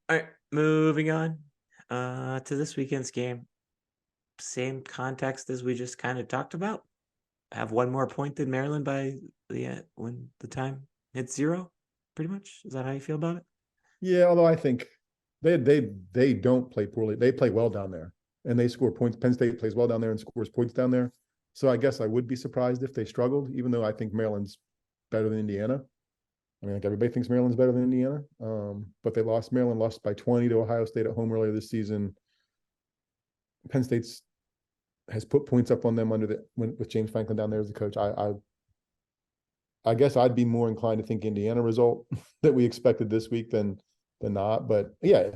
All right, moving on to this weekend's game. Same context as we just kind of talked about. Have one more point than Maryland by when the time hits zero. Pretty much. Is that how you feel about it? Yeah, although I think they don't play poorly. They play well down there, and they score points. Penn State plays well down there and scores points down there. So I guess I would be surprised if they struggled, even though I think Maryland's better than Indiana. I mean, like everybody thinks Maryland's better than Indiana, but they lost. Maryland lost by 20 to Ohio State at home earlier this season. Penn State's has put points up on them with James Franklin down there as the coach. I guess I'd be more inclined to think Indiana result that we expected this week than not. But yeah,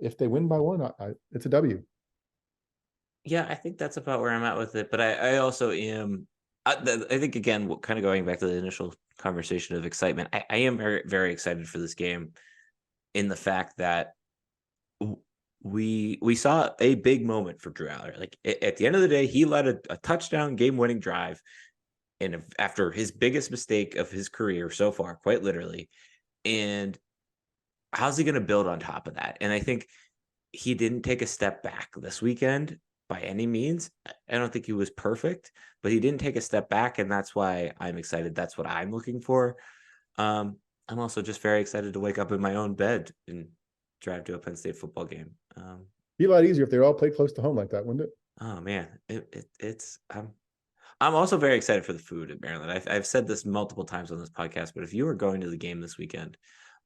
if they win by one, it's a W. Yeah, I think that's about where I'm at with it. But I also am. I think again, kind of going back to the initial conversation of excitement, I am very very excited for this game, in the fact that we saw a big moment for Drew Aller. Like at the end of the day, he led a touchdown game winning drive, and after his biggest mistake of his career so far, quite literally. And how's he going to build on top of that? And I think he didn't take a step back this weekend by any means. I don't think he was perfect, but he didn't take a step back, and that's why I'm excited. That's what I'm looking for. I'm also just very excited to wake up in my own bed and drive to a Penn State football game. Be a lot easier if they all played close to home like that, wouldn't it? Oh man, it's I'm also very excited for the food at Maryland. I've said this multiple times on this podcast, but if you are going to the game this weekend,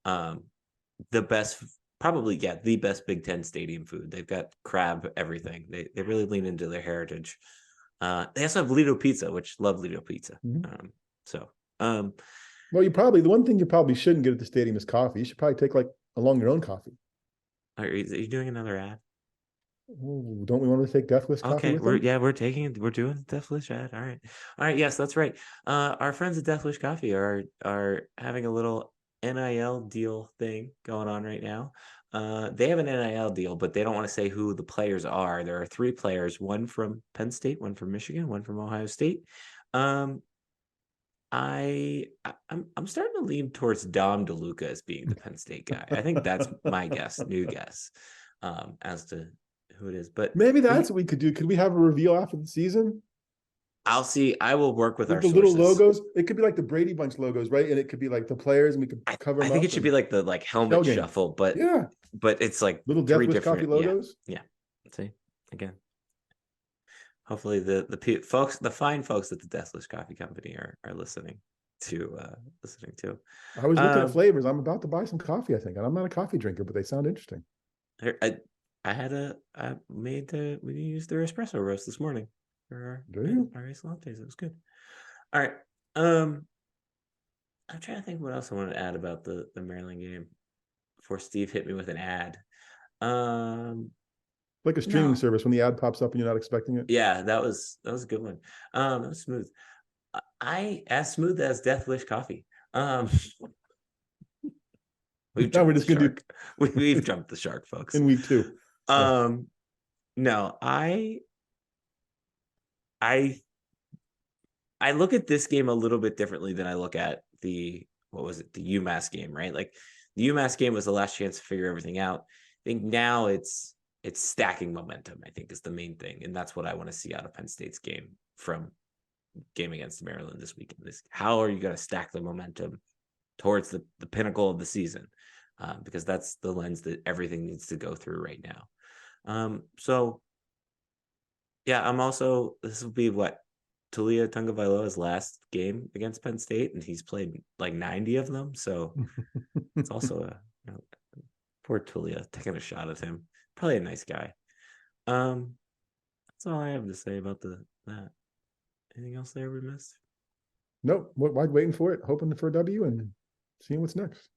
the best, probably, yeah, the best Big Ten stadium food. They've got crab, everything. They really lean into their heritage. They also have Lido Pizza, which love Lido Pizza. Mm-hmm. So, well, the one thing you probably shouldn't get at the stadium is coffee. You should probably take like along your own coffee. are you doing another ad? Ooh, don't we want to take Death Wish coffee Okay, with them? we're doing the Death Wish ad. All right. Yes, that's right. Our friends at Death Wish Coffee are having a little NIL deal thing going on right now. They have an NIL deal, but they don't want to say who the players are. There are three players: one from Penn State, one from Michigan, one from Ohio State. Um, I'm starting to lean towards Dom DeLuca as being the Penn State guy. I think that's my new guess, as to who it is. But Maybe that's we what we could do. Could we have a reveal after the season? I'll see. I will work with Like our the little sources. logos. It could be like the Brady Bunch logos, right? And it could be like the players, and we could cover I them think it up should be and like the helmet shell game. shuffle, but Yeah. it's like Little Death three Wish coffee different. Yeah, logos. yeah. See, again, hopefully the folks, the fine folks at the Deathless Coffee Company are listening to listening to. I was looking at Um, flavors. I'm about to buy some coffee, I think. And I'm not a coffee drinker, but they sound interesting. I made we used their espresso roast this morning for Do you? our iced lattes. It was good. All right. Um, I'm trying to think what else I wanted to add about the Maryland game before Steve hit me with an ad. Um, Like a streaming no, service when the ad pops up and you're not expecting it. yeah, that was a good one. That was smooth. I as smooth as Death Wish coffee. Um, we've Now we're jumped the just gonna do shark. We've jumped the shark, folks. in week 2. So Um, no, I I look at this game a little bit differently than I look at the what was it, the UMass game, right? Like the UMass game was the last chance to figure everything out. I think now it's stacking momentum, I think, is the main thing. And that's what I want to see out of Penn State's game against Maryland this weekend. Is how are you going to stack the momentum towards the pinnacle of the season? Because that's the lens that everything needs to go through right now. So yeah, I'm also, this will be what, Tulia Tungavailoa's last game against Penn State, and he's played like 90 of them. So it's also poor Tulia taking a shot at him. Probably a nice guy. That's all I have to say about that. Anything else there we missed? nope. Waiting for it, hoping for a W and seeing what's next.